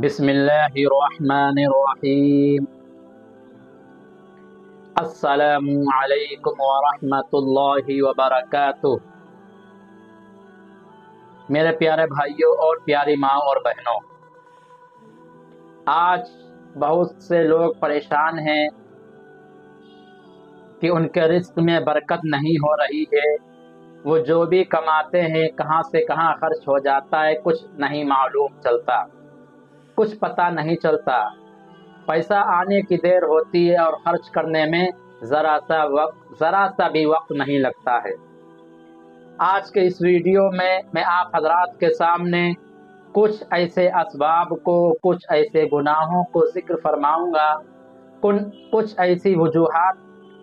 بسم اللہ الرحمن الرحیم۔ السلام علیکم ورحمۃ اللہ وبرکاتہ۔ میرے پیارے بھائیوں اور پیاری ماں اور بہنوں، آج بہت سے لوگ پریشان ہیں کہ ان کے رزق میں برکت نہیں ہو رہی ہے۔ وہ جو بھی کماتے ہیں کہاں سے کہاں خرچ ہو جاتا ہے، کچھ نہیں معلوم چلتا، کچھ پتہ نہیں چلتا۔ پیسہ آنے کی دیر ہوتی ہے اور خرچ کرنے میں ذرا سا بھی وقت نہیں لگتا ہے۔ آج کے اس ویڈیو میں آپ حضرات کے سامنے کچھ ایسے اسباب کو، کچھ ایسے گناہوں کو ذکر فرماؤں گا، کچھ ایسی وجوہات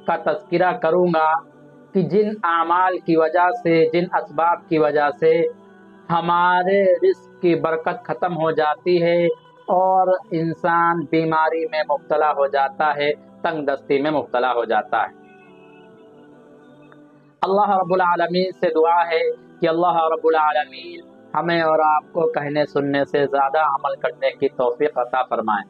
کا تذکرہ کروں گا کہ جن اعمال کی وجہ سے، جن اسباب کی وجہ سے ہمارے رزق کی برکت ختم ہو جاتی ہے اور انسان بیماری میں مبتلا ہو جاتا ہے، تنگ دستی میں مبتلا ہو جاتا ہے۔ اللہ رب العالمین سے دعا ہے کہ اللہ رب العالمین ہمیں اور آپ کو کہنے سننے سے زیادہ عمل کرنے کی توفیق عطا فرمائے۔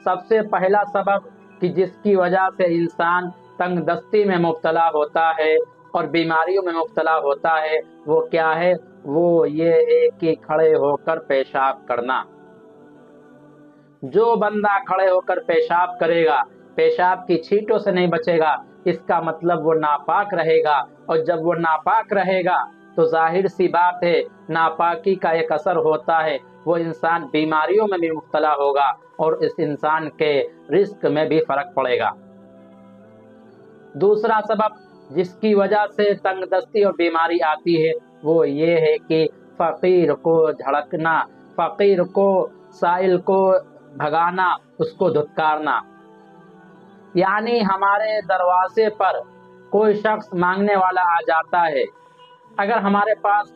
سب سے پہلا سبب کہ جس کی وجہ سے انسان تنگ دستی میں مبتلا ہوتا ہے اور بیماریوں میں مبتلا ہوتا ہے، وہ کیا ہے؟ وہ یہ ہے کہ کھڑے ہو کر پیشاب کرنا۔ جو بندہ کھڑے ہو کر پیشاب کرے گا، پیشاب کی چھینٹوں سے نہیں بچے گا، اس کا مطلب وہ ناپاک رہے گا، اور جب وہ ناپاک رہے گا تو ظاہر سی بات ہے ناپاکی کا ایک اثر ہوتا ہے، وہ انسان بیماریوں میں بھی مبتلا ہوگا اور اس انسان کے رزق میں بھی فرق پڑے گا۔ دوسرا سبب جس کی وجہ سے تنگ دستی اور بیماری آتی ہے وہ یہ ہے کہ فقیر کو جھڑکنا، فقیر کو، سائل کو بھگانا، اس کو دھتکارنا۔ یعنی ہمارے دروازے پر کوئی شخص مانگنے والا آ جاتا ہے، اگر ہمارے پاس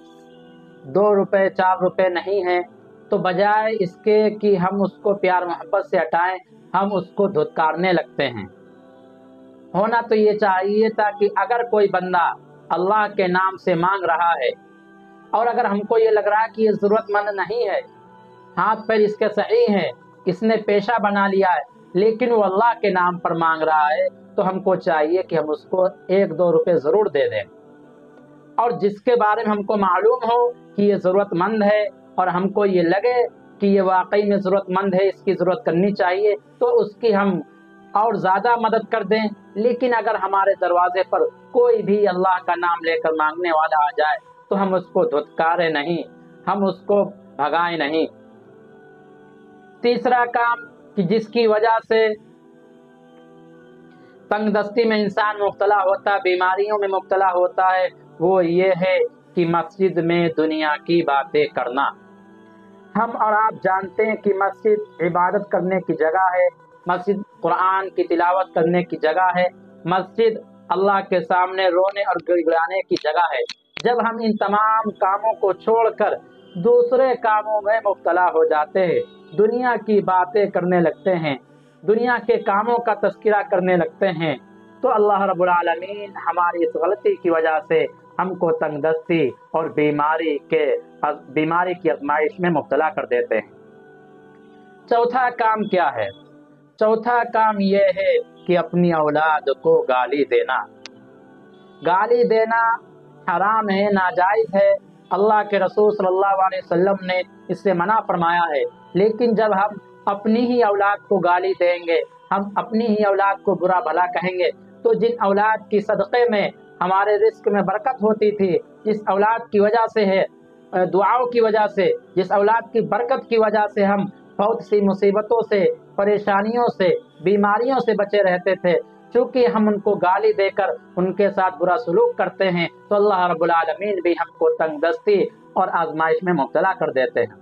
2 روپے 4 روپے نہیں ہیں تو بجائے اس کے کہ ہم اس کو پیار محبت سے ہٹائیں، ہم اس کو دھتکارنے لگتے ہیں۔ ہونا تو یہ چاہیے تھا کہ اگر کوئی بندہ اللہ کے نام سے مانگ رہا ہے اور اگر ہم کو یہ لگ رہا ہے کہ یہ ضرورت مند نہیں ہے، ہاتھ پیر اس کے صحیح ہے، اس نے پیشہ بنا لیا ہے، لیکن وہ اللہ کے نام پر مانگ رہا ہے، تو ہم کو چاہیے کہ ہم اس کو 1-2 روپے ضرور دے دیں۔ اور جس کے بارے میں ہم کو معلوم ہو کہ یہ ضرورت مند ہے اور ہم کو یہ لگے کہ یہ واقعی میں ضرورت مند ہے، اس کی ضرورت کرنی چاہیے، تو اس کی ہم اور زیادہ مدد کر دیں۔ لیکن اگر ہمارے دروازے پر کوئی بھی اللہ کا نام لے کر مانگنے والا آ جائے تو ہم اس کو دھتکارے نہیں، ہم اس کو بھگائیں نہیں۔ تیسرا کام کہ جس کی وجہ سے تنگ دستی میں انسان مبتلا ہوتا ہے، بیماریوں میں مبتلا ہوتا ہے، وہ یہ ہے کہ مسجد میں دنیا کی باتیں کرنا۔ ہم اور آپ جانتے ہیں کہ مسجد عبادت کرنے کی جگہ ہے، مسجد قرآن کی تلاوت کرنے کی جگہ ہے، مسجد اللہ کے سامنے رونے اور گڑگڑانے کی جگہ ہے۔ جب ہم ان تمام کاموں کو چھوڑ کر دوسرے کاموں میں مبتلا ہو جاتے ہیں، دنیا کی باتیں کرنے لگتے ہیں، دنیا کے کاموں کا تذکرہ کرنے لگتے ہیں، تو اللہ رب العالمین ہماری اس غلطی کی وجہ سے ہم کو تنگ دستی اور بیماری کی آزمائش میں مبتلا کر دیتے ہیں۔ چوتھا کام کیا ہے؟ چوتھا کام یہ ہے کہ اپنی اولاد کو گالی دینا۔ گالی دینا حرام ہے، ناجائز ہے، اللہ کے رسول صلی اللہ علیہ وسلم نے اس سے منع فرمایا ہے۔ لیکن جب ہم اپنی ہی اولاد کو گالی دیں گے، ہم اپنی ہی اولاد کو برا بھلا کہیں گے، تو جن اولاد کی صدقے میں ہمارے رزق میں برکت ہوتی تھی، جس اولاد کی وجہ سے ہے، دعاؤں کی وجہ سے، جس اولاد کی برکت کی وجہ سے ہم بہت سی مصیبتوں سے، پریشانیوں سے، بیماریوں سے بچے رہتے تھے، چونکہ ہم ان کو گالی دے کر ان کے ساتھ برا سلوک کرتے ہیں، تو اللہ رب العالمین بھی ہم کو تنگ دستی اور آزمائش میں مبتلا کر دیتے ہیں۔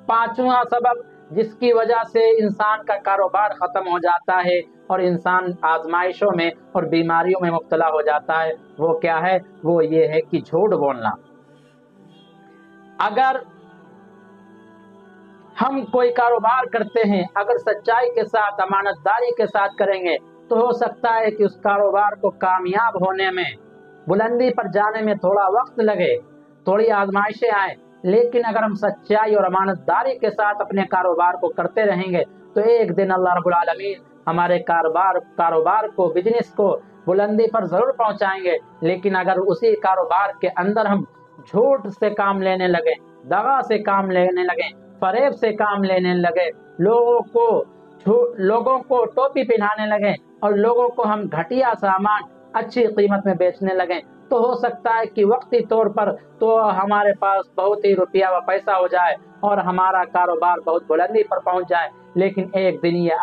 پانچواں سبب جس کی وجہ سے انسان کا کاروبار ختم ہو جاتا ہے اور انسان آزمائشوں میں اور بیماریوں میں مبتلا ہو جاتا ہے، وہ کیا ہے؟ وہ یہ ہے کہ جھوٹ بولنا۔ اگر ہم کوئی کاروبار کرتے ہیں، اگر سچائی کے ساتھ، امانت داری کے ساتھ کریں گے تو ہو سکتا ہے کہ اس کاروبار کو کامیاب ہونے میں، بلندی پر جانے میں تھوڑا وقت لگے، تھوڑی آزمائشیں آئیں، لیکن اگر ہم سچائی اور امانتداری کے ساتھ اپنے کاروبار کو کرتے رہیں گے تو ایک دن اللہ رب العالمین ہمارے کاروبار کو، بزنس کو بلندی پر ضرور پہنچائیں گے۔ لیکن اگر اسی کاروبار کے اندر ہم جھوٹ سے کام لینے لگے، دغا سے کام لینے لگے، فریب سے کام لینے لگے، لوگوں کو ٹوپی پہنانے لگے اور لوگوں کو ہم گھٹیا سامان اچھی قیمت میں بیچنے لگیں، تو ہو سکتا ہے کہ وقتی طور پر تو ہمارے پاس بہت ہی روپیہ و پیسہ ہو جائے اور ہمارا کاروبار بہت بلندی پر پہنچ جائے، لیکن ایک دن یہ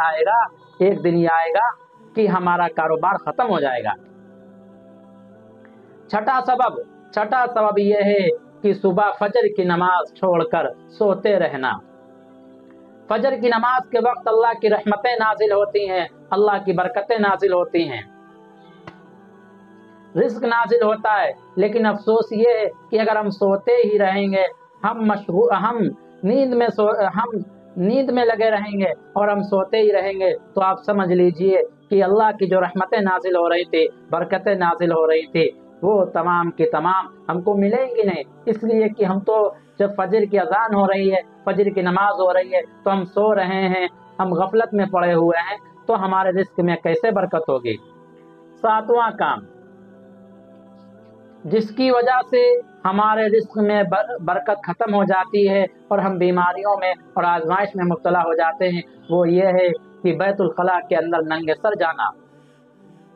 آئے گا کہ ہمارا کاروبار ختم ہو جائے گا۔ چھٹا سبب یہ ہے کہ صبح فجر کی نماز چھوڑ کر سوتے رہنا۔ فجر کی نماز کے وقت اللہ کی رحمتیں نازل ہوتی ہیں، اللہ کی برکتیں نازل ہوتی ہیں، رزق نازل ہوتا ہے، لیکن افسوس یہ ہے کہ اگر ہم سوتے ہی رہیں گے، ہم نیند میں لگے رہیں گے اور ہم سوتے ہی رہیں گے، تو آپ سمجھ لیجئے کہ اللہ کی جو رحمتیں نازل ہو رہی تھی، برکتیں نازل ہو رہی تھی، وہ تمام کی تمام ہم کو ملیں گی نہیں، اس لیے کہ ہم تو جب فجر کی اذان ہو رہی ہے، فجر کی نماز ہو رہی ہے تو ہم سو رہے ہیں، ہم غفلت میں پڑے ہوئے ہیں، تو ہمارے رزق میں کیسے برکت ہوگی؟ ساتواں کام جس کی وجہ سے ہمارے رزق میں برکت ختم ہو جاتی ہے اور ہم بیماریوں میں اور آزمائش میں مبتلا ہو جاتے ہیں، وہ یہ ہے کہ بیت الخلاء کے اندر ننگے سر جانا۔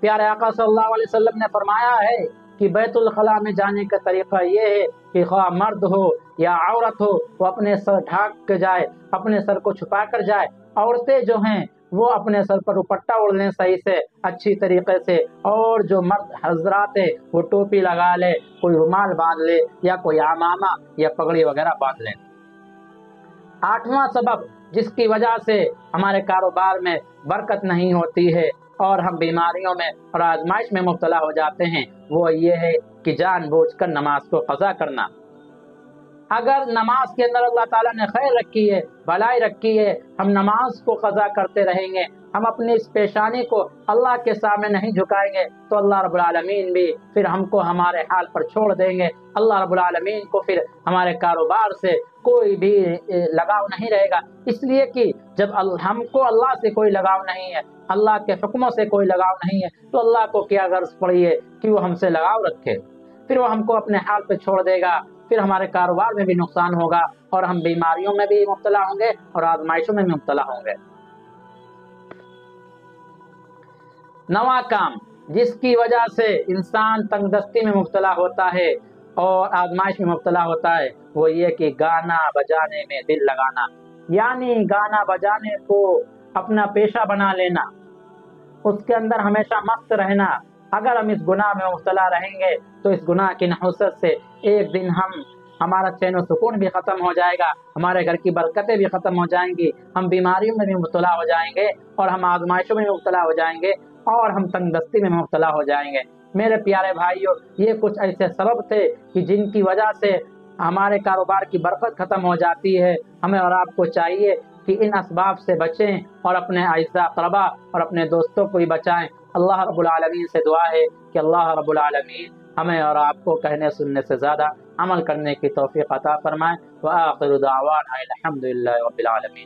پیارے آقا صلی اللہ علیہ وسلم نے فرمایا ہے کہ بیت الخلاء میں جانے کا طریقہ یہ ہے کہ خواہ مرد ہو یا عورت ہو، وہ اپنے سر ڈھانک کے جائے، اپنے سر کو چھپا کر جائے۔ عورتیں جو ہیں وہ اپنے سر پر دوپٹہ اوڑھ لیں صحیح سے، اچھی طریقے سے، اور جو مرد حضرات ہیں وہ ٹوپی لگا لے، کوئی رومال باندھ لے یا کوئی عمامہ یا پگڑی وغیرہ باندھ لے۔ آٹھواں سبب جس کی وجہ سے ہمارے کاروبار میں برکت نہیں ہوتی ہے اور ہم بیماریوں میں اور آزمائش میں مبتلا ہو جاتے ہیں، وہ یہ ہے کہ جان بوجھ کر نماز کو قضا کرنا۔ اگر نماز کے اندر اللہ تعالیٰ نے خیر رکھی ہے، بھلائی رکھی ہے، ہم نماز کو قضا کرتے رہیں گے، ہم اپنی اس پیشانی کو اللہ کے سامنے نہیں جھکائیں گے، تو اللہ رب العالمین بھی پھر ہم کو ہمارے حال پر چھوڑ دیں گے۔ اللہ رب العالمین کو پھر ہمارے کاروبار سے کوئی بھی لگاؤ نہیں رہے گا، اس لیے کہ جب ہم کو اللہ سے کوئی لگاؤ نہیں ہے، اللہ کے حکموں سے کوئی لگاؤ نہیں ہے، تو اللہ کو کیا غرض پڑی ہے کہ وہ ہم سے لگاؤ رکھے؟ پھر وہ ہم کو اپنے حال پہ چھوڑ دے گا، پھر ہمارے کاروبار میں بھی نقصان ہوگا اور ہم بیماریوں میں بھی مبتلا ہوں گے اور آزمائشوں میں مبتلا ہوں گے۔ نواں کام جس کی وجہ سے انسان تنگ دستی میں مبتلا ہوتا ہے اور آزمائش میں مبتلا ہوتا ہے، وہ یہ کہ گانا بجانے میں دل لگانا، یعنی گانا بجانے کو اپنا پیشہ بنا لینا، اس کے اندر ہمیشہ مست رہنا۔ اگر ہم اس گناہ میں مبتلا رہیں گے تو اس گناہ کی نحوست سے ایک دن ہمارا چین و سکون بھی ختم ہو جائے گا، ہمارے گھر کی برکتیں بھی ختم ہو جائیں گی، ہم بیماریوں میں بھی مبتلا ہو جائیں گے اور ہم آزمائشوں میں مبتلا ہو جائیں گے اور ہم تنگ دستی میں مبتلا ہو جائیں گے۔ میرے پیارے بھائیوں، یہ کچھ ایسے سبب تھے کہ جن کی وجہ سے ہمارے کاروبار کی برکت ختم ہو جاتی ہے۔ ہمیں اور آپ کو چاہیے کہ ان اسباب سے بچیں اور اپنے اعزاء اقربا اور اپنے دوستوں کو بھی بچائیں۔ اللہ رب العالمین سے دعا ہے کہ اللہ رب العالمین ہمیں اور آپ کو کہنے سننے سے زیادہ عمل کرنے کی توفیق عطا فرمائے۔ وآخر دعوانا الحمدللہ رب العالمین۔